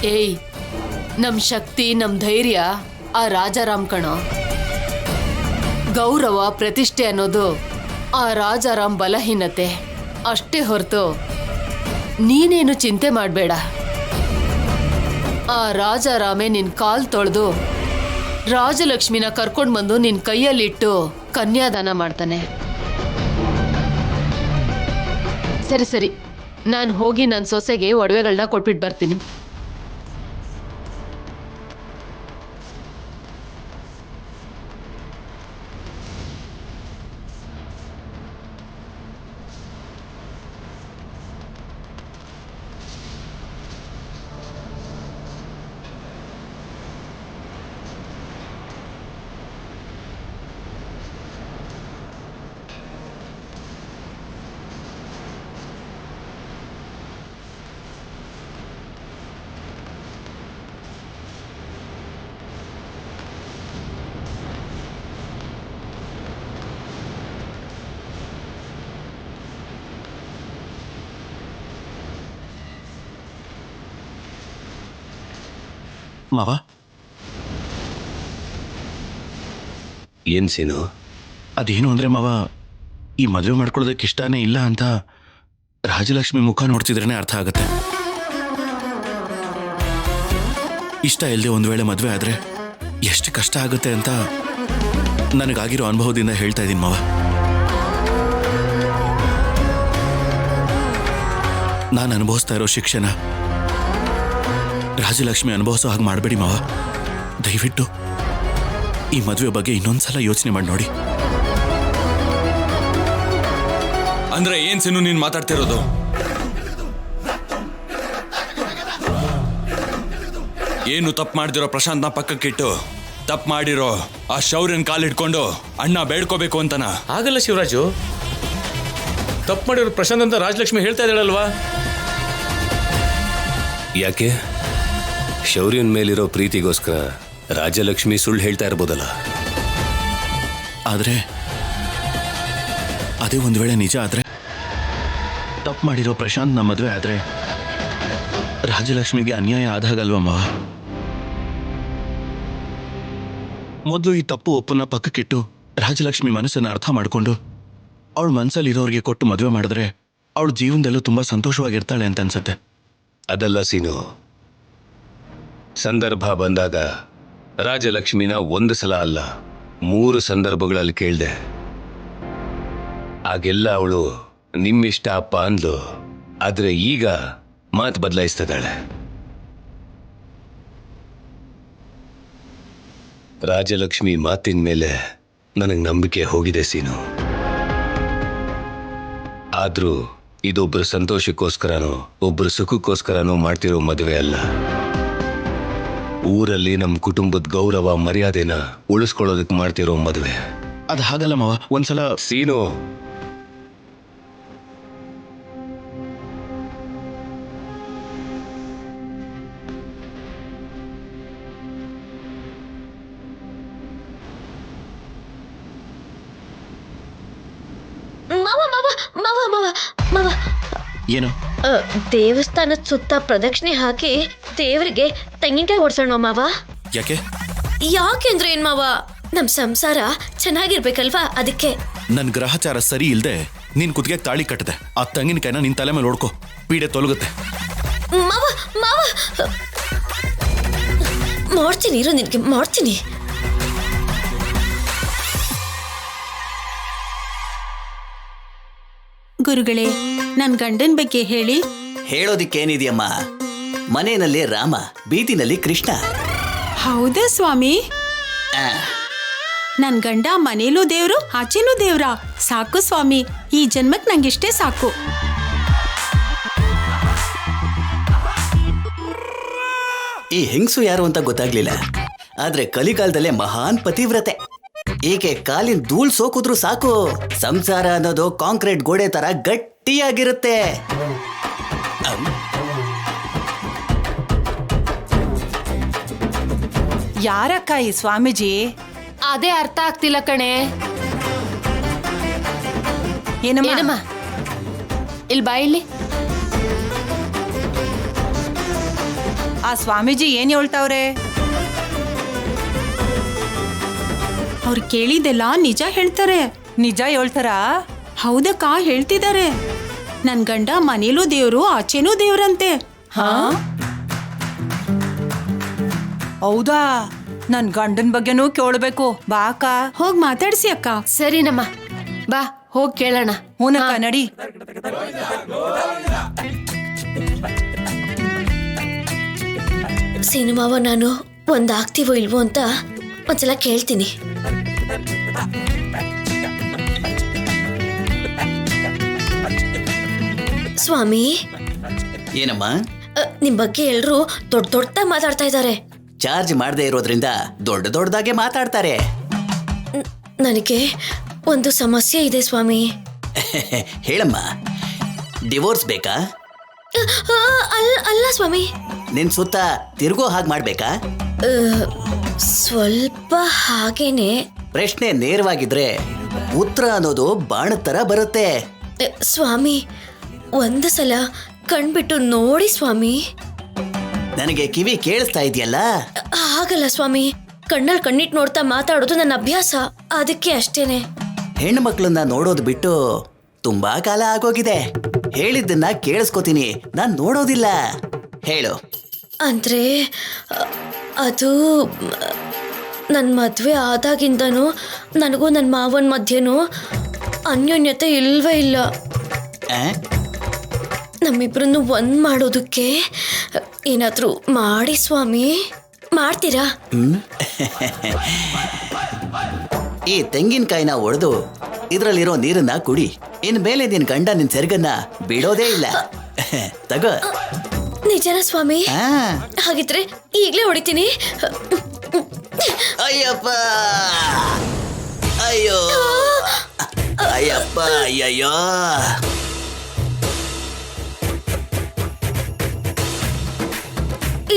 ಏಯ್, ನಮ್ ಶಕ್ತಿ ನಮ್ ಧೈರ್ಯ ಆ ರಾಜಾರಾಮ್ ಕಣೋ. ಗೌರವ ಪ್ರತಿಷ್ಠೆ ಅನ್ನೋದು ಆ ರಾಜಾರಾಮ್ ಬಲಹೀನತೆ ಅಷ್ಟೇ ಹೊರತು ನೀನೇನು ಚಿಂತೆ ಮಾಡಬೇಡ. ಆ ರಾಜಾರಾಮೇ ನಿನ್ ಕಾಲ್ ತೊಳೆದು ರಾಜಲಕ್ಷ್ಮಿನ ಕರ್ಕೊಂಡ್ ಬಂದು ನಿನ್ ಕೈಯಲ್ಲಿಟ್ಟು ಕನ್ಯಾದಾನ ಮಾಡ್ತಾನೆ. ಸರಿ ಸರಿ, ನಾನು ಹೋಗಿ ನನ್ನ ಸೊಸೆಗೆ ಒಡವೆಗಳನ್ನ ಕೊಟ್ಬಿಟ್ಟು ಬರ್ತೀನಿ. ಮಾವ, ಏನ್ ಸೀನು? ಅದೇನು ಅಂದ್ರೆ ಮಾವ, ಈ ಮದುವೆ ಮಾಡ್ಕೊಳ್ಳೋದಕ್ಕೆ ಇಷ್ಟನೇ ಇಲ್ಲ ಅಂತ ರಾಜಲಕ್ಷ್ಮಿ ಮುಖ ನೋಡ್ತಿದ್ರೇನೆ ಅರ್ಥ ಆಗತ್ತೆ. ಇಷ್ಟ ಇಲ್ಲದೆ ಒಂದು ವೇಳೆ ಮದುವೆ ಆದ್ರೆ ಎಷ್ಟು ಕಷ್ಟ ಆಗುತ್ತೆ ಅಂತ ನನಗಾಗಿರೋ ಅನುಭವದಿಂದ ಹೇಳ್ತಾ ಇದ್ದೀನಿ ಮಾವ. ನಾನು ಅನುಭವಿಸ್ತಾ ಇರೋ ಶಿಕ್ಷಣ ರಾಜಲಕ್ಷ್ಮಿ ಅನುಭವಿಸೋ ಹಾಗೆ ಮಾಡಬೇಡಿ ಮಾವ. ದಯವಿಟ್ಟು ಈ ಮದುವೆ ಬಗ್ಗೆ ಇನ್ನೊಂದ್ಸಲ ಯೋಚನೆ ಮಾಡಿ ನೋಡಿ. ಅಂದ್ರೆ ಏನ್ ಸೀನು ನೀನ್ ಮಾತಾಡ್ತಿರೋದು? ಏನು ತಪ್ಪು ಮಾಡ್ದಿರೋ ಪ್ರಶಾಂತ್ನ ಪಕ್ಕಕ್ಕಿಟ್ಟು ತಪ್ಪು ಮಾಡಿರೋ ಆ ಶೌರ್ಯನ್ ಕಾಲಿಟ್ಕೊಂಡು ಅಣ್ಣ ಬೇಡ್ಕೋಬೇಕು ಅಂತನಾ? ಆಗಲ್ಲ ಶಿವರಾಜು, ತಪ್ಪು ಮಾಡಿರೋ ಪ್ರಶಾಂತ್ ಅಂತ ರಾಜಲಕ್ಷ್ಮಿ ಹೇಳ್ತಾ ಇದ್ದಾಳಲ್ವಾ? ಯಾಕೆ? ಶೌರ್ಯನ್ ಮೇಲಿರೋ ಪ್ರೀತಿಗೋಸ್ಕರ ರಾಜಲಕ್ಷ್ಮಿ ಸುಳ್ಳು ಹೇಳ್ತಾ ಇರ್ಬೋದಲ್ಲ. ಆದ್ರೆ ಅದೇ ಒಂದು ವೇಳೆ ನಿಜ ಆದ್ರೆ, ತಪ್ಪು ಮಾಡಿರೋ ಪ್ರಶಾಂತ್ ನಮ್ಮ ಮದುವೆ ಆದ್ರೆ ರಾಜಲಕ್ಷ್ಮಿಗೆ ಅನ್ಯಾಯ ಆದಾಗಲ್ವ ಮಾವ? ಮೊದಲು ಈ ತಪ್ಪು ಒಪ್ಪನ್ನ ಪಕ್ಕಕ್ಕಿಟ್ಟು ರಾಜಲಕ್ಷ್ಮಿ ಮನಸ್ಸನ್ನು ಅರ್ಥ ಮಾಡಿಕೊಂಡು ಅವಳ ಮನಸ್ಸಲ್ಲಿರೋರಿಗೆ ಕೊಟ್ಟು ಮದುವೆ ಮಾಡಿದ್ರೆ ಅವಳ ಜೀವನದಲ್ಲೂ ತುಂಬಾ ಸಂತೋಷವಾಗಿರ್ತಾಳೆ ಅಂತ ಅನ್ಸುತ್ತೆ. ಅದಲ್ಲ ಸೀನು, ಸಂದರ್ಭ ಬಂದಾಗ ರಾಜಲಕ್ಷ್ಮಿನ ಒಂದು ಸಲ ಅಲ್ಲ 3 ಸಂದರ್ಭಗಳಲ್ಲಿ ಕೇಳ್ದೆ. ಆಗೆಲ್ಲ ಅವಳು ನಿಮ್ಮಿಷ್ಟ ಅಪ್ಪ ಅಂದ್ಲು. ಆದ್ರೆ ಈಗ ಮಾತು ಬದಲಾಯಿಸ್ತಿದ್ದಾಳೆ. ರಾಜಲಕ್ಷ್ಮಿ ಮಾತಿನ ಮೇಲೆ ನನಗೆ ನಂಬಿಕೆ ಹೋಗಿದೆ ಸೀನು. ಆದ್ರೂ ಇದೊಬ್ಬರು ಸಂತೋಷಕ್ಕೋಸ್ಕರನೋ ಒಬ್ಬರು ಸುಖಕ್ಕೋಸ್ಕರನೋ ಮಾಡ್ತಿರೋ ಮದುವೆ ಅಲ್ಲ. ಊರಲ್ಲಿ ನಮ್ಮ ಕುಟುಂಬದ ಗೌರವ ಮರ್ಯಾದೆನ ಉಳಿಸ್ಕೊಳ್ಳೋದಕ್ಕೆ ಮಾಡ್ತಿರೋ ಮದುವೆ. ಅದು ಹಾಗಲ್ಲ ಮಾವ. ಒಂದ್ಸಲ ಸೀನು, ಏನು? ದೇವಸ್ಥಾನದ ಸುತ್ತ ಪ್ರದಕ್ಷಿಣೆ ಹಾಕಿ ದೇವರಿಗೆ ತೆಂಗಿನಕಾಯಿ ಹೊಡ್ಸೋಣ ಮಾವ. ಯಾಕೆ? ಯಾಕೆಂದ್ರೆ ಏನ್ ಮಾವ, ನಮ್ ಸಂಸಾರ ಚೆನ್ನಾಗಿರ್ಬೇಕಲ್ವಾ, ಅದಕ್ಕೆ. ನನ್ ಗ್ರಹಚಾರ ಸರಿ ಇಲ್ದೆ ನೀನ್ ಕುತ್ತಿಗೆ ತಾಳಿ ಕಟ್ಟದೆ. ಆ ತೆಂಗಿನಕಾಯಿನ ನಿನ್ ತಲೆ ಮೇಲೆ ಹೊಡ್ಕೋ, ಪೀಡೆ ತೊಲಗುತ್ತೆ. ಮಾವ ಮಾವ ಮಾಡ್ತೀನಿ ಇರು, ನಿನ್ಗೆ ಮಾಡ್ತೀನಿ. ಗುರುಗಳೇ, ನನ್ ಗಂಡನ್ ಬಗ್ಗೆ ಹೇಳಿ. ಹೇಳೋದಿಕ್ಕೇನಿದೆಯಮ್ಮ, ಮನೆಯಲ್ಲಿ ರಾಮ, ಬೀದಿನಲ್ಲಿ ಕೃಷ್ಣ. ಹೌದಾ ಸ್ವಾಮಿ? ನನ್ ಗಂಡ ಮನೇಲೂ ದೇವ್ರು, ಆಚೆನೂ ದೇವ್ರ. ಸಾಕು ಸ್ವಾಮಿ, ಈ ಜನ್ಮಕ್ ನಂಗಿಷ್ಟೇ ಸಾಕು. ಈ ಹೆಂಗಸು ಯಾರು ಅಂತ ಗೊತ್ತಾಗ್ಲಿಲ್ಲ, ಆದ್ರೆ ಕಲಿಕಾಲದಲ್ಲೇ ಮಹಾನ್ ಪತಿವ್ರತೆ. ಈಕೆ ಕಾಲಿನ ಧೂಳ್ ಸೋಕಿದ್ರು ಸಾಕು, ಸಂಸಾರ ಅನ್ನೋದು ಕಾಂಕ್ರೀಟ್ ಗೋಡೆ ತರ ಗಟ್ಟಿಯಾಗಿರುತ್ತೆ. ಯಾರಕ್ಕ ಈ ಸ್ವಾಮೀಜಿ? ಅದೇ ಅರ್ಥ ಆಗ್ತಿಲ್ಲ ಕಣೆ. ಏನಮ್ಮ? ಇಲ್ಲಿ ಬಾ. ಇಲ್ಲಿ ಆ ಸ್ವಾಮೀಜಿ ಏನ್ ಹೇಳ್ತಾವ್ರೆ? ಅವ್ರು ಕೇಳಿದೆಲ್ಲ ನಿಜ ಹೇಳ್ತಾರೆ. ನಿಜ ಹೇಳ್ತಾರಾ? ಹೌದಕ್ಕ, ಹೇಳ್ತಿದ್ದಾರೆ. ನನ್ ಗಂಡ ಮನೇಲೂ ದೇವ್ರು ಆಚೆನೂ ದೇವ್ರಂತೆ. ಹಾ, ಹೌದಾ? ನನ್ ಗಂಡನ್ ಬಗ್ಗೆನೂ ಕೇಳ್ಬೇಕು. ಬಾಕ ಹೋಗ್ ಮಾತಾಡ್ಸಿ ಅಕ್ಕ. ಸರಿನಮ್ಮ, ಬಾ ಹೋಗ್ ಕೇಳೋಣ. ಹೂನಕ್ಕ, ನಡಿ. ಸಿನಿಮಾವ ನಾನು ಒಂದಾಗ್ತೀವೋ ಇಲ್ವೋ ಅಂತ ಒಂದ್ಸಲ ಕೇಳ್ತೀನಿ. ಸ್ವಾಮಿ, ಏನಮ್ಮ? ನಿಮ್ ಬಗ್ಗೆ ಎಲ್ರು ದೊಡ್ಡದಾಗಿ ಮಾತಾಡ್ತಾ ಇದ್ದಾರೆ. ಚಾರ್ಜ್ ಮಾಡದೇ ಇರೋದ್ರಿಂದ ದೊಡ್ಡದಾಗೆ ಮಾತಾಡ್ತಾರೆ. ನನಗೆ ಒಂದು ಸಮಸ್ಯೆ ಇದೆ ಸ್ವಾಮಿ. ಹೇಳಮ್ಮ, ಡಿವೋರ್ಸ್ ಬೇಕಾ? ಅಲ್ಲ ಸ್ವಾಮಿ, ನಿನ್ ಸುತ್ತ ತಿರುಗೋ ಹಾಗೆ ಮಾಡ್ಬೇಕಾ? ಸ್ವಲ್ಪ ಹಾಗೇನೆ. ಪ್ರಶ್ನೆ ನೇರವಾಗಿದ್ರೆ ಉತ್ತರ ಅನ್ನೋದು ಬಾಣದ ತರ ಬರುತ್ತೆ. ಸ್ವಾಮಿ, ಒಂದು ಸಲ ಕಣ್ಬಿಟ್ಟು ನೋಡಿ ಸ್ವಾಮಿ. ನನಗೆ ಕಿವಿ ಕೇಳಿಸ್ತಾ ಇದೆಯಲ್ಲ. ಆಗಲ್ಲ ಸ್ವಾಮಿ, ಕಣ್ಣಲ್ಲಿ ಕಣ್ಣಿಟ್ಟು ನೋಡ್ತಾ ಮಾತಾಡೋದು ನನ್ನ ಅಭ್ಯಾಸ, ಅದಕ್ಕೆ ಅಷ್ಟೇನೆ. ಹೆಣ್ಣು ಮಕ್ಕಳನ್ನ ನೋಡೋದು ಬಿಟ್ಟು ತುಂಬಾ ಕಾಲ ಆಗೋಗಿದೆ. ಹೇಳಿದ್ದನ್ನ ಕೇಳಿಸ್ಕೊತೀನಿ, ನಾನ್ ನೋಡೋದಿಲ್ಲ. ಹೇಳು. ಅಂದ್ರೆ ಅದು ನನ್ನ ಮದುವೆ ಆದಾಗಿಂದನೂ ನನಗೂ ನನ್ನ ಮಾವನ ಮಧ್ಯೆನೂ ಅನ್ಯೋನ್ಯತೆ ಇಲ್ವೇ ಇಲ್ಲ. ನಮ್ಮಿಬ್ರನ್ನು ಒಂದ್ ಮಾಡೋದಕ್ಕೆ ಏನಾದ್ರೂ ಮಾಡಿ ಸ್ವಾಮಿ. ಮಾಡ್ತೀರಾ? ಈ ತೆಂಗಿನಕಾಯಿನ ಒಡೆದು ಇದ್ರಲ್ಲಿರೋ ನೀರನ್ನ ಕುಡಿ. ಇನ್ಮೇಲೆ ನಿನ್ ಗಂಡ ನಿನ್ ಸೆರಗನ್ನ ಬಿಡೋದೇ ಇಲ್ಲ. ತಗೋ. ನಿಜನ ಸ್ವಾಮಿ? ಹಾಗಿದ್ರೆ ಈಗ್ಲೇ ಹೊಡಿತೀನಿ. ಅಯ್ಯಪ್ಪ, ಅಯ್ಯೋ, ಅಯ್ಯಪ್ಪ, ಅಯ್ಯಯ್ಯೋ.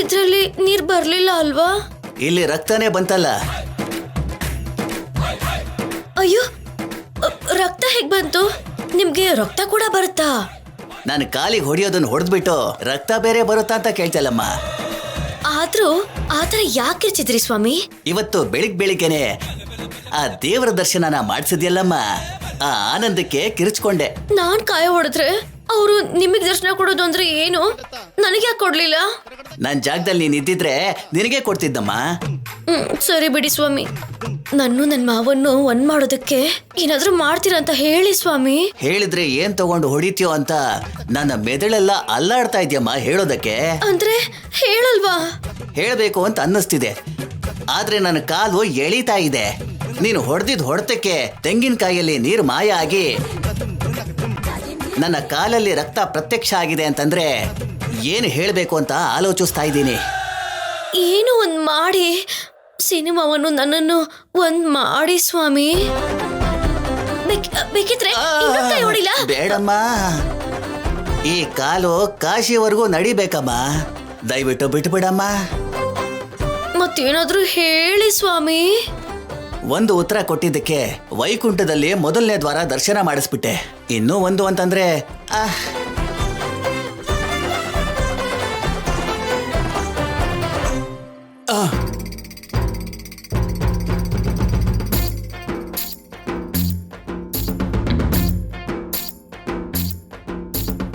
ಇದ್ರಲ್ಲಿ ನೀರ್ ಬರ್ಲಿಲ್ಲ ಅಲ್ವಾ? ಇಲ್ಲಿ ರಕ್ತನೇ ಬಂತಲ್ಲ. ಅಯ್ಯೋ, ರಕ್ತ ಹೇಗ್ ಬಂತು? ನಿಮ್ಗೆ ರಕ್ತ ಕೂಡ ಬರುತ್ತಾ? ನಾನು ಕಾಲಿಗೆ ಹೊಡಿಯೋದನ್ನ ಹೊಡೆದ್ಬಿಟ್ಟು ರಕ್ತ ಬೇರೆ ಬರುತ್ತಾ ಅಂತ ಕೇಳ್ತಲ್ಲಮ್ಮ. ಆದ್ರೂ ಆತರ ಯಾಕೆ ಕಿರ್ಚಿದ್ರಿ ಸ್ವಾಮಿ? ಇವತ್ತು ಬೆಳಿಗ್ಗೆನೆ ಆ ದೇವರ ದರ್ಶನನ ಮಾಡಿಸಿದ್ಯಲ್ಲಮ್ಮ, ಆ ಆನಂದಕ್ಕೆ ಕಿರ್ಚ್ಕೊಂಡೆ. ನಾನ್ ಕಾಯ ಹೊಡೆದ್ರೆ ಅವರು ನಿಮಗ್ ದರ್ಶನ ಕೊಡೋದು ಅಂದ್ರೆ ಏನು? ನನಗೆ ಯಾಕೆ ಕೊಡ್ಲಿಲ್ಲ? ನನ್ ಜಾಗದಲ್ಲಿ ನೀನ್ ಇದ್ದಿದ್ರೆ ನಿನಗೆ ಕೊಡ್ತಿದ್ದಮ್ಮ. ಸರಿ ಬಿಡಿ ಸ್ವಾಮಿ, ನನ್ನ ಮಾವನ್ನು ಒಂದ್ ಮಾಡೋದಕ್ಕೆ ಏನಾದ್ರೂ ಮಾಡ್ತೀರಂತ ಹೇಳಿ ಸ್ವಾಮಿ. ಹೇಳಿದ್ರೆ ಏನ್ ತಗೊಂಡು ಹೊಡಿತೀಯೋ ಅಂತ ನನ್ನ ಮೆದುಳೆಲ್ಲ ಅಲ್ಲಾಡ್ತಾ ಇದ್ಯಮ್ಮ ಹೇಳೋದಕ್ಕೆ. ಅಂದ್ರೆ ಹೇಳಲ್ವಾ? ಹೇಳ್ಬೇಕು ಅಂತ ಅನ್ನಿಸ್ತಿದೆ, ಆದ್ರೆ ನನ್ನ ಕಾಲು ಎಳೀತಾ ಇದೆ. ನೀನು ಹೊಡೆದಿದ್ ಹೊಡೆತಕ್ಕೆ ತೆಂಗಿನಕಾಯಲ್ಲಿ ನೀರು ಮಾಯ ಆಗಿ ನನ್ನ ಕಾಲಲ್ಲಿ ರಕ್ತ ಪ್ರತ್ಯಕ್ಷ ಆಗಿದೆ ಅಂತಂದ್ರೆ ಏನು ಹೇಳಬೇಕು ಅಂತ ಆಲೋಚಿಸ್ತಾ ಇದ್ದೀನಿ. ಏನು ಒಂದ್ ಮಾಡಿ ಸಿನಿಮಾವನ್ನು ನನ್ನನ್ನು ಒಂದ್ ಮಾಡಿ ಸ್ವಾಮಿ. ಬೇಕಿದ್ರೆ ಇನ್ನೂ ಕೈ ಹೊಡಿಲ್ಲ. ಬೇಡಮ್ಮ, ಈ ಕಾಲು ಕಾಶಿವರೆಗೂ ನಡಿಬೇಕಮ್ಮ, ದಯವಿಟ್ಟು ಬಿಟ್ಬಿಡಮ್ಮ. ಮತ್ತೇನಾದ್ರೂ ಹೇಳಿ ಸ್ವಾಮಿ. ಒಂದು ಉತ್ತರ ಕೊಟ್ಟಿದ್ದಕ್ಕೆ ವೈಕುಂಠದಲ್ಲಿ ಮೊದಲನೇ ದ್ವಾರ ದರ್ಶನ ಮಾಡಿಸ್ಬಿಟ್ಟೆ. ಇನ್ನೂ ಒಂದು ಅಂತಂದ್ರೆ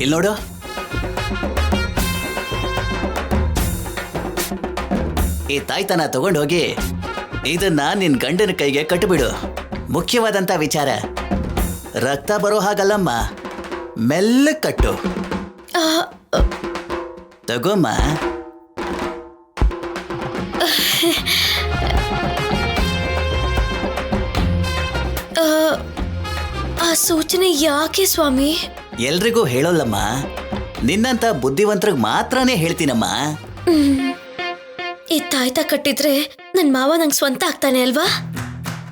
ಇಲ್ಲಿ ನೋಡು, ಈ ತಾಯ್ತನ ತಗೊಂಡೋಗಿ ಇದನ್ನ ನಿನ್ ಗಂಡನ ಕೈಗೆ ಕಟ್ಟಿಬಿಡು. ಮುಖ್ಯವಾದಂತ ವಿಚಾರ, ರಕ್ತ ಬರೋ ಹಾಗಲ್ಲಮ್ಮ, ಮೆಲ್ಲ ಕಟ್ಟು. ತಗೋಮ್ಮ. ಆ ಸೂಚನೆ ಯಾಕೆ ಸ್ವಾಮಿ? ಎಲ್ರಿಗೂ ಹೇಳೋಲ್ಲಮ್ಮ, ನಿನ್ನಂತ ಬುದ್ಧಿವಂತರಿಗೆ ಮಾತ್ರನೇ ಹೇಳ್ತೀನಮ್ಮ. ಈ ತಾಯ್ತ ಕಟ್ಟಿದ್ರೆ ನನ್ ಮಾವ ನಂಗೆ ಸ್ವಂತ ಆಗ್ತಾನೆ ಅಲ್ವಾ?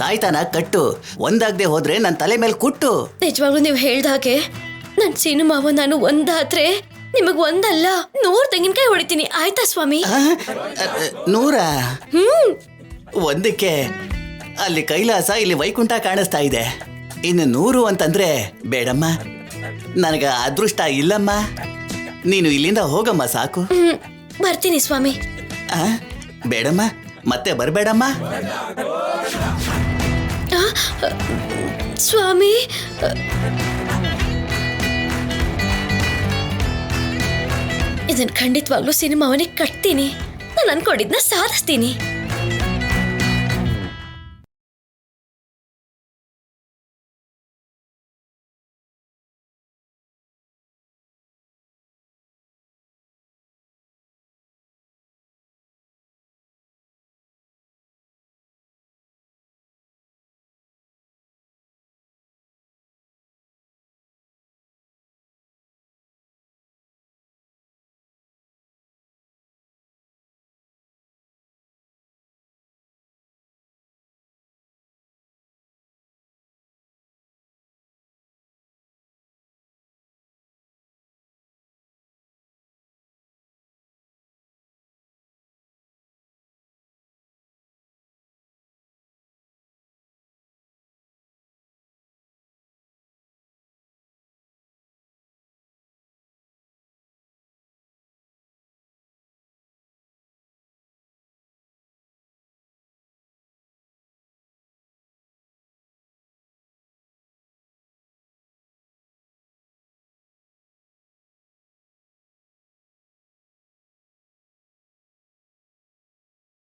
ತಾಯ್ತನ ಕಟ್ಟು, ಒಂದಾಗದೆ ಹೋದ್ರೆ ನನ್ನ ತಲೆ ಮೇಲೆ ಕುಟ್ಟು. ನಿಜವಾಗ್ಲೂ ನೀವು ಹೇಳ್ದಾಗೆ ನನ್ ಸೀನು ಮಾವ ನಾನು ಒಂದಾದ್ರೆ ನಿಮಗ್ ಒಂದಲ್ಲ 100 ತೆಂಗಿನಕಾಯಿ ಹೊಡಿತೀನಿ, ಆಯ್ತಾ ಸ್ವಾಮಿ? 100? ಒಂದಕ್ಕೆ ಅಲ್ಲಿ ಕೈಲಾಸ, ಇಲ್ಲಿ ವೈಕುಂಠ ಕಾಣಿಸ್ತಾ ಇದೆ. ಇನ್ನು 100 ಅಂತಂದ್ರೆ ಬೇಡಮ್ಮ, ನನಗ ಅದೃಷ್ಟ ಇಲ್ಲಮ್ಮ. ನೀನು ಇಲ್ಲಿಂದ ಹೋಗಮ್ಮ ಸಾಕು. ಬರ್ತೀನಿ ಸ್ವಾಮಿ. ಆ? ಬೇಡಮ್ಮ, ಮತ್ತೆ ಬರಬೇಡಮ್ಮ. ಸ್ವಾಮಿ, ಇದನ್ ಖಂಡಿತವಾಗ್ಲೂ ಸಿನಿಮಾವನೇ ಕಟ್ತೀನಿ. ನಾನು ಅನ್ಕೊಂಡಿದ್ನ ಸಾಧಿಸ್ತೀನಿ.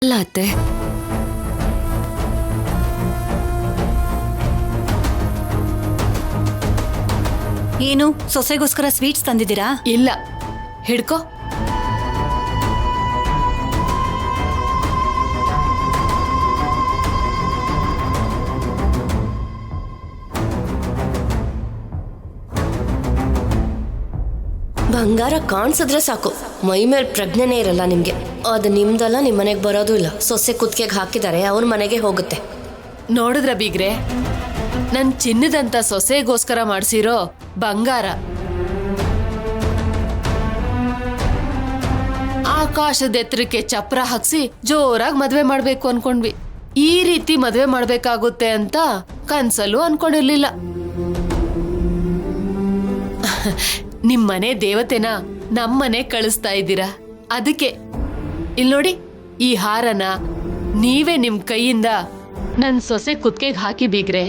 ಅಲ್ಲ ಅತ್ತೆ, ಏನು ಸೊಸೆಗೋಸ್ಕರ ಸ್ವೀಟ್ಸ್ ತಂದಿದ್ದೀರಾ? ಇಲ್ಲ, ಹಿಡ್ಕೋ. ಬಂಗಾರ ಕಾಣಿಸಿದ್ರೆ ಸಾಕು, ಮೈ ಮೇಲೆ ಪ್ರಜ್ಞೆನೇ ಇರಲ್ಲ ನಿಮ್ಗೆ. ಅದು ನಿಮ್ದಲ್ಲ, ನಿಮ್ ಮನೆಗೆ ಬರೋದು ಇಲ್ಲ. ಸೊಸೆ ಕುತ್ತಿಗೆಗೆ ಹಾಕಿದ್ದಾರೆ, ಅವ್ರ ಮನೆಗೆ ಹೋಗುತ್ತೆ. ನೋಡಿದ್ರ ಬೀಗ್ರೆ, ನನ್ ಚಿನ್ನದಂತ ಸೊಸೆಗೋಸ್ಕರ ಮಾಡಿಸಿರೋ ಬಂಗಾರ. ಆಕಾಶದ ಎತ್ತರಕ್ಕೆ ಚಪ್ರ ಹಾಕ್ಸಿ ಜೋರಾಗಿ ಮದ್ವೆ ಮಾಡ್ಬೇಕು ಅನ್ಕೊಂಡ್ವಿ. ಈ ರೀತಿ ಮದ್ವೆ ಮಾಡ್ಬೇಕಾಗುತ್ತೆ ಅಂತ ಕನ್ಸಲ್ಲೂ ಅನ್ಕೊಂಡಿರ್ಲಿಲ್ಲ. ನಿಮ್ಮನೆ ದೇವತೆನ ನಮ್ಮನೆ ಕಳಿಸ್ತಾ ಇದ್ದೀರಾ. ಅದಕ್ಕೆ ಇಲ್ಲಿ ನೋಡಿ, ಈ ಹಾರನ ನೀವೇ ನಿಮ್ ಕೈಯಿಂದ ನನ್ ಸೊಸೆ ಕುತ್ತಿಗೆಗೆ ಹಾಕಿ ಬೀಗ್ರೆ.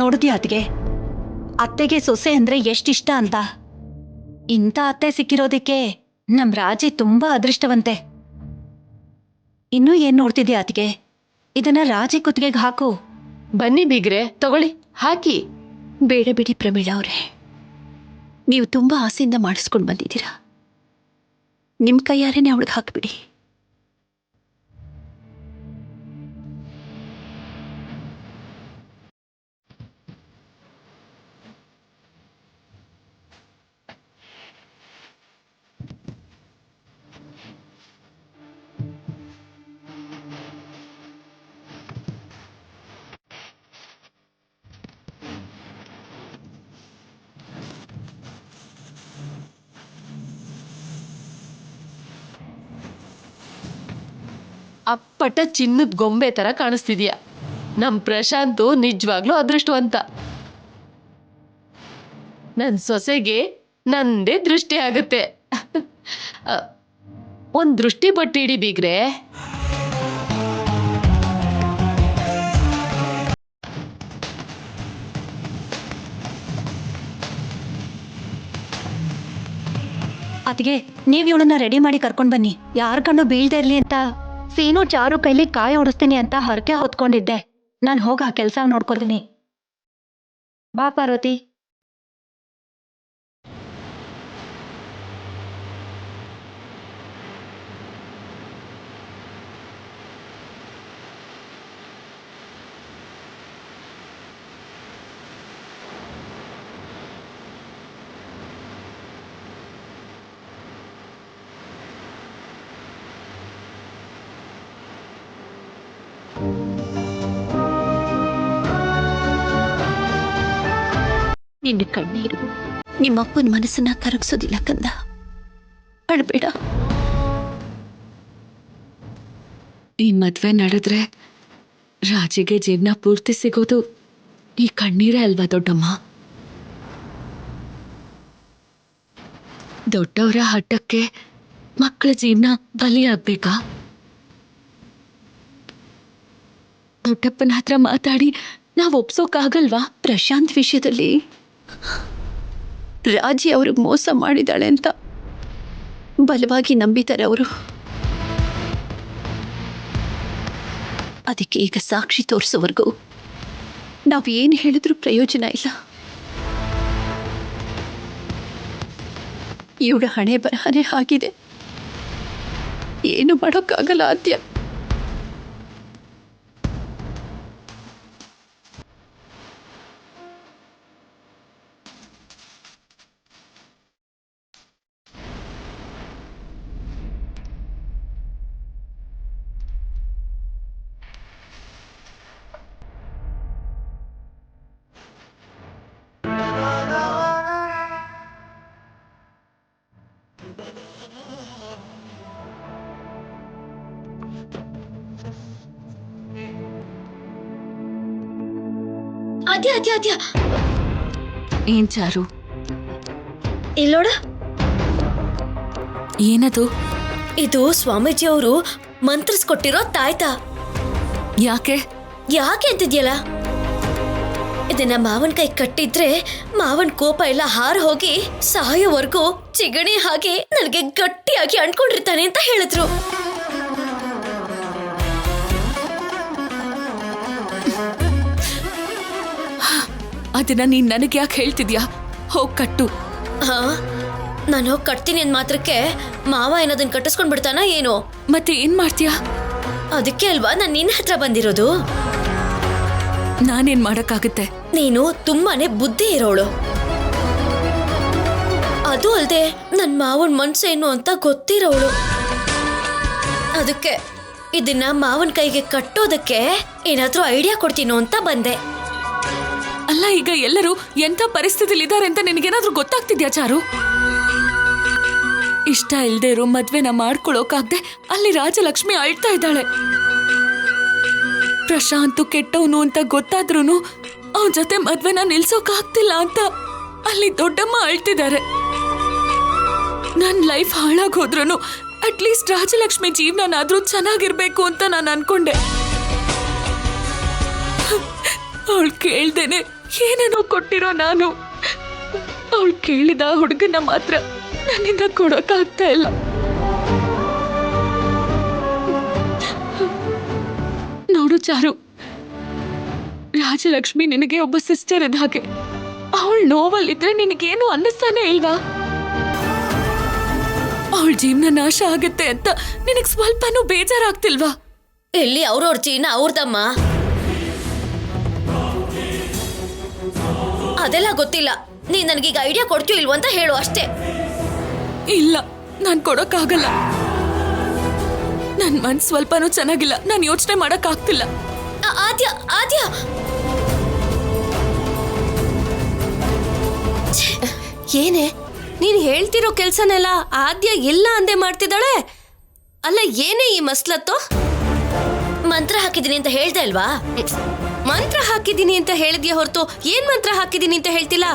ನೋಡಿದ್ಯಾ ಅತ್ತೆಗೆ ಸೊಸೆ ಅಂದ್ರೆ ಎಷ್ಟಿಷ್ಟ ಅಂತ. ಇಂಥ ಅತ್ತೆ ಸಿಕ್ಕಿರೋದಕ್ಕೆ ನಮ್ ರಾಜಿ ತುಂಬಾ ಅದೃಷ್ಟವಂತೆ. ಇನ್ನೂ ಏನ್ ನೋಡ್ತಿದ್ಯಾ ಅತ್ತಿಗೆ? ಇದನ್ನ ರಾಜಿ ಕುತ್ತಿಗೆಗೆ ಹಾಕು. ಬನ್ನಿ ಬೀಗ್ರೆ, ತಗೊಳ್ಳಿ, ಹಾಕಿ. ಬೇಡ ಬಿಡಿ ಪ್ರಮೀಳಾ ಅವ್ರೆ, ನೀವು ತುಂಬಾ ಆಸೆಯಿಂದ ಮಾಡಿಸ್ಕೊಂಡು ಬಂದಿದ್ದೀರಾ. ನಿಮ್ ಕೈಯಾರೇನೆ ಅವಳಿಗೆ ಹಾಕ್ಬಿಡಿ. ಅಪ್ಪಟ ಚಿನ್ನದ ಗೊಂಬೆ ತರ ಕಾಣಿಸ್ತಿದ್ಯಾ. ನಮ್ ಪ್ರಶಾಂತು ನಿಜವಾಗ್ಲೂ ಅದೃಷ್ಟವಂತ. ನನ್ ಸೊಸೆಗೆ ನಂದೇ ದೃಷ್ಟಿ ಆಗುತ್ತೆ. ಒಂದ್ ದೃಷ್ಟಿ ಬಟ್ಟು ಇಡಿ ಬೀಗ್ರೆ. ಅತಿಗೆ, ನೀವ್ ಇವಳನ್ನ ರೆಡಿ ಮಾಡಿ ಕರ್ಕೊಂಡ್ ಬನ್ನಿ. ಯಾರ ಕಣ್ಣು ಬೀಳ್ದೇ ಇರ್ಲಿ ಅಂತ ಸೀನು ಚಾರು ಕೈಲಿ ಕಾಯಿ ಹೊಡಿಸ್ತೀನಿ ಅಂತ ಹರಕೆ ಹೊತ್ಕೊಂಡಿದ್ದೆ. ನಾನು ಹೋಗ ಆ ಕೆಲಸ ನೋಡ್ಕೊಳ್ತೀನಿ. ಬಾ ಪಾರ್ವತಿ. ನಿನ್ನ ಕಣ್ಣೀರು ನಿಮ್ಮಪ್ಪನ ಮನಸ್ಸನ್ನ ಕರಗಿಸೋದಿಲ್ಲ ಕಂದ. ಅಳ್ಬೇಡ. ಈ ಮದ್ವೆ ನಡೆದ್ರೆ ರಾಜಿಗೆ ಜೀವನ ಪೂರ್ತಿ ಸಿಗೋದು ಈ ಕಣ್ಣೀರೇ ಅಲ್ವಾ ದೊಡ್ಡಮ್ಮ? ದೊಡ್ಡವರ ಹಠಕ್ಕೆ ಮಕ್ಕಳ ಜೀವನ ಬಲಿಯಾಗ್ಬೇಕಾ? ದೊಡ್ಡಪ್ಪನ ಹತ್ರ ಮಾತಾಡಿ ನಾವು ಒಪ್ಸೋಕ್ಕಾಗಲ್ವಾ? ಪ್ರಶಾಂತ್ ವಿಷಯದಲ್ಲಿ ರಾಜಿ ಅವ್ರಿಗೆ ಮೋಸ ಮಾಡಿದಾಳೆ ಅಂತ ಬಲವಾಗಿ ನಂಬಿದ್ದಾರೆ ಅವರು. ಅದಕ್ಕೆ ಈಗ ಸಾಕ್ಷಿ ತೋರಿಸೋವರೆಗೂ ನಾವು ಏನು ಹೇಳಿದ್ರೂ ಪ್ರಯೋಜನ ಇಲ್ಲ. ಇವಳ ಹಣೆ ಬರಹನೆ ಆಗಿದೆ, ಏನು ಮಾಡೋಕ್ಕಾಗಲ್ಲ ಆದ್ಯ. ಆದ್ಯ ಆದ್ಯ ಆದ್ಯ ಏನ್ ಚಾರು? ಇಲ್ಲೋಡ, ಏನದು? ಇದು ಸ್ವಾಮೀಜಿ ಅವರು ಮಂತ್ರಿಸ್ಕೊಟ್ಟಿರೋ ತಾಯ್ತ. ಯಾಕೆ? ಯಾಕೆ ಅಂತಿದ್ಯಲ್ಲ, ಇದನ್ನ ಮಾವನ್ ಕೈ ಕಟ್ಟಿದ್ರೆ ಮಾವನ್ ಕೋಪ ಎಲ್ಲ ಹಾರ ಹೋಗಿ ಸಾಯೋವರೆಗೂ ಚಿಗಣಿ ಹಾಗೆ ನನಗೆ ಗಟ್ಟಿಯಾಗಿ ಅಂಟ್ಕೊಂಡಿರ್ತಾನೆ ಅಂತ ಹೇಳಿದ್ರು. ಅದನ್ನ ನೀನ್ ನನಗೆ ಯಾಕೆ ಹೇಳ್ತಿದ್ಯಾ? ಹೋಗ್ ಕಟ್ಟು. ಹಾ, ನಾನು ಹೋಗಿ ಕಟ್ತೀನಿ ಅಂದ್ ಮಾತ್ರಕ್ಕೆ ಮಾವ ಏನದನ್ನ ಕಟ್ಟಿಸ್ಕೊಂಡ್ ಬಿಡ್ತಾನ ಏನೋ? ಮತ್ತೆ ಏನ್ ಮಾಡ್ತೀಯಾ? ಅದಕ್ಕೆ ಅಲ್ವಾ ನಾನು ನಿನ್ನ ಹತ್ರ ಬಂದಿರೋದು. ನಾನೇನ್ ಮಾಡಕ್ಕಾಗುತ್ತೆ? ನೀನು ತುಂಬಾನೇ ಬುದ್ಧಿ ಇರೋಳು. ಅದು ಅಲ್ದೆ ನನ್ ಮಾವನ್ ಮನ್ಸೇನು ಅಂತ ಗೊತ್ತಿರೋಳು. ಅದಕ್ಕೆ ಇದನ್ನ ಮಾವನ್ ಕೈಗೆ ಕಟ್ಟೋದಕ್ಕೆ ಏನಾದ್ರೂ ಐಡಿಯಾ ಕೊಡ್ತೀನೋ ಅಂತ ಬಂದೆ. ಅಲ್ಲ, ಈಗ ಎಲ್ಲರೂ ಎಂಥ ಪರಿಸ್ಥಿತಿಲಿ ಇದ್ದಾರೆ ಅಂತ ನಿನಗೇನಾದ್ರೂ ಗೊತ್ತಾಗ್ತಿದ್ಯಾ ಚಾರು? ಇಷ್ಟ ಇಲ್ದೇ ಇರೋ ಮದ್ವೆನ ಮಾಡ್ಕೊಳೋಕಾಗ್ದೆ ಅಲ್ಲಿ ರಾಜಲಕ್ಷ್ಮಿ ಅಳ್ತಾ ಇದ್ದಾಳೆ. ಪ್ರಶಾಂತ್ ಕೆಟ್ಟವನು ಅಂತ ಗೊತ್ತಾದ್ರೂ ಅವನ್ ಜೊತೆ ಮದ್ವೆನ ನಿಲ್ಸೋಕಾಗ್ತಿಲ್ಲ ಅಂತ ಅಲ್ಲಿ ದೊಡ್ಡಮ್ಮ ಅಳ್ತಿದ್ದಾರೆ. ನನ್ ಲೈಫ್ ಹಾಳಾಗೋದ್ರೂ ಅಟ್ಲೀಸ್ಟ್ ರಾಜಲಕ್ಷ್ಮಿ ಜೀವನನಾದ್ರೂ ಚೆನ್ನಾಗಿರ್ಬೇಕು ಅಂತ ನಾನು ಅನ್ಕೊಂಡೆ. ಅವಳು ಕೇಳ್ದೇನೆ ಏನೇನೋ ಕೊಟ್ಟಿರೋ ನಾನು ಅವಳು ಕೇಳಿದ ಹುಡುಗನ ಮಾತ್ರ ನನ್ನಿಂದ ಕೊಡೋಕ್ಕಾಗ್ತಾ ಇಲ್ಲ. ನೋಡು ಚಾರು, ರಾಜಲಕ್ಷ್ಮಿ ನಿನಗೆ ಒಬ್ಬ ಸಿಸ್ಟರ್ ಇದ್ದ ಹಾಗೆ. ಅವಳು ನೋವಲ್ಲಿದ್ರೆ ನಿನಗೇನು ಅನ್ನಿಸ್ತಾನೆ ಇಲ್ವಾ? ಅವಳ ಜೀವನ ನಾಶ ಆಗುತ್ತೆ ಅಂತ ನಿನಗ್ ಸ್ವಲ್ಪನೂ ಬೇಜಾರಾಗ್ತಿಲ್ವಾ? ಇಲ್ಲಿ ಅವ್ರವ್ರ ಜೀವನ ಅವ್ರದಮ್ಮ, ಅದೆಲ್ಲ ಗೊತ್ತಿಲ್ಲ. ನೀನ್ ನನಗೀಗ ಐಡಿಯಾ ಕೊಡ್ತೀಯೋ ಇಲ್ವೋ ಅಂತ ಹೇಳು ಅಷ್ಟೇ. ಇಲ್ಲ, ನಾನ್ ಕೊಡೋಕ್ಕಾಗಲ್ಲ. ನನ್ ಮನ್ಸ್ ಸ್ವಲ್ಪನೂ ಚೆನ್ನಾಗಿಲ್ಲ. ನಾನು ಯೋಚನೆ ಮಾಡಕ್ ಆಗ್ತಿಲ್ಲ. ಆದ್ಯ ಆದ್ಯ ಏನೇ ನೀನ್ ಹೇಳ್ತಿರೋ ಕೆಲ್ಸನೆಲ್ಲ ಆದ್ಯ ಇಲ್ಲ ಅಂದೆ ಮಾಡ್ತಿದ್ದಾಳೆ. ಅಲ್ಲ, ಏನೇ ಈ ಮಸ್ಲತ್ತು? ಮಂತ್ರ ಹಾಕಿದೀನಿ ಅಂತ ಹೇಳ್ದೆ ಅಲ್ವಾ? ಮಂತ್ರ ಹಾಕಿದೀನಿ ಅಂತ ಹೇಳಿದ್ಯಾ ಹೊರತು ಏನ್ ಮಂತ್ರ ಹಾಕಿದೀನಿ ಅಂತ ಹೇಳ್ತಿಲ್ಲ.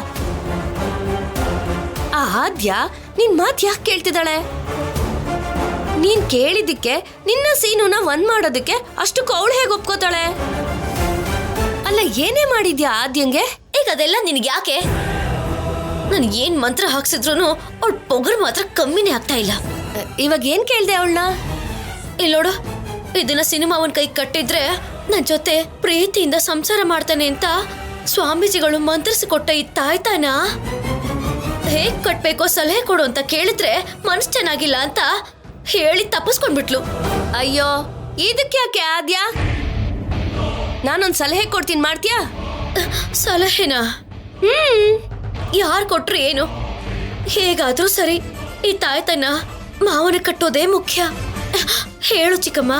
ಆ ಆದ್ಯ ನಿನ್ ಮಾತ್ ಯಾಕೆ ಕೇಳ್ತಿದ್ದಾಳೆ? ನೀನ್ ಕೇಳಿದ್ದಕ್ಕೆ ನಿನ್ನ ಸೀನುನ ಒಂದ್ ಮಾಡೋದಕ್ಕೆ ಅಷ್ಟಕ್ಕೂ ಅವಳು ಹೇಗೆ ಒಪ್ಕೋತಾಳೆ? ಅಲ್ಲ, ಏನೇ ಮಾಡಿದ್ಯಾ ಆದ್ಯಂಗೆ? ಈಗ ಅದೆಲ್ಲ ನಿನ್ಗೆ ಯಾಕೆ? ನನ್ ಏನ್ ಮಂತ್ರ ಹಾಕ್ಸಿದ್ರು ಅವಳ ಪೊಗರು ಮಾತ್ರ ಕಮ್ಮಿನೇ ಆಗ್ತಾ ಇಲ್ಲ. ಇವಾಗ ಏನ್ ಕೇಳ್ದೆ ಅವಳನ್ನ? ಇಲ್ಲೋಡು, ಇದನ್ನ ಸಿನಿಮಾವನ್ ಕೈ ಕಟ್ಟಿದ್ರೆ ನನ್ ಜೊತೆ ಪ್ರೀತಿಯಿಂದ ಸಂಸಾರ ಮಾಡ್ತಾನೆ ಅಂತ ಸ್ವಾಮೀಜಿಗಳು ಮಂತ್ರಿಸಿಕೊಟ್ಟ ಈ ತಾಯ್ತಾನ ಹೇಗ್ ಕಟ್ಬೇಕೋ ಸಲಹೆ ಕೊಡು ಅಂತ ಕೇಳಿದ್ರೆ ಮನ್ಸ್ ಚೆನ್ನಾಗಿಲ್ಲ ಅಂತ ಹೇಳಿ ತಪ್ಪಿಸ್ಕೊಂಡ್ಬಿಟ್ಲು. ಅಯ್ಯೋ, ಇದಕ್ಕೆ ಯಾಕೆ ಆದ್ಯ? ನಾನೊಂದ್ ಸಲಹೆ ಕೊಡ್ತೀನಿ, ಮಾಡ್ತೀಯಾ? ಸಲಹೆನಾ? ಯಾರು ಕೊಟ್ರು ಏನು? ಹೇಗಾದ್ರೂ ಸರಿ, ಈ ತಾಯ್ತನ ಮಾವನ ಕಟ್ಟೋದೇ ಮುಖ್ಯ. ಹೇಳು ಚಿಕ್ಕಮ್ಮ.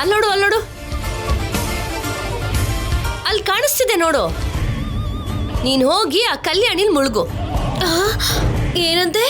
ಅಲ್ಲೋಡು ಅಲ್ಲೋಡು, ಅಲ್ಲಿ ಕಾಣಿಸ್ತಿದೆ ನೋಡು. ನೀನ್ ಹೋಗಿ ಆ ಕಲ್ಯಾಣಿಲ್ ಮುಳುಗು. ಏನಂತೆ?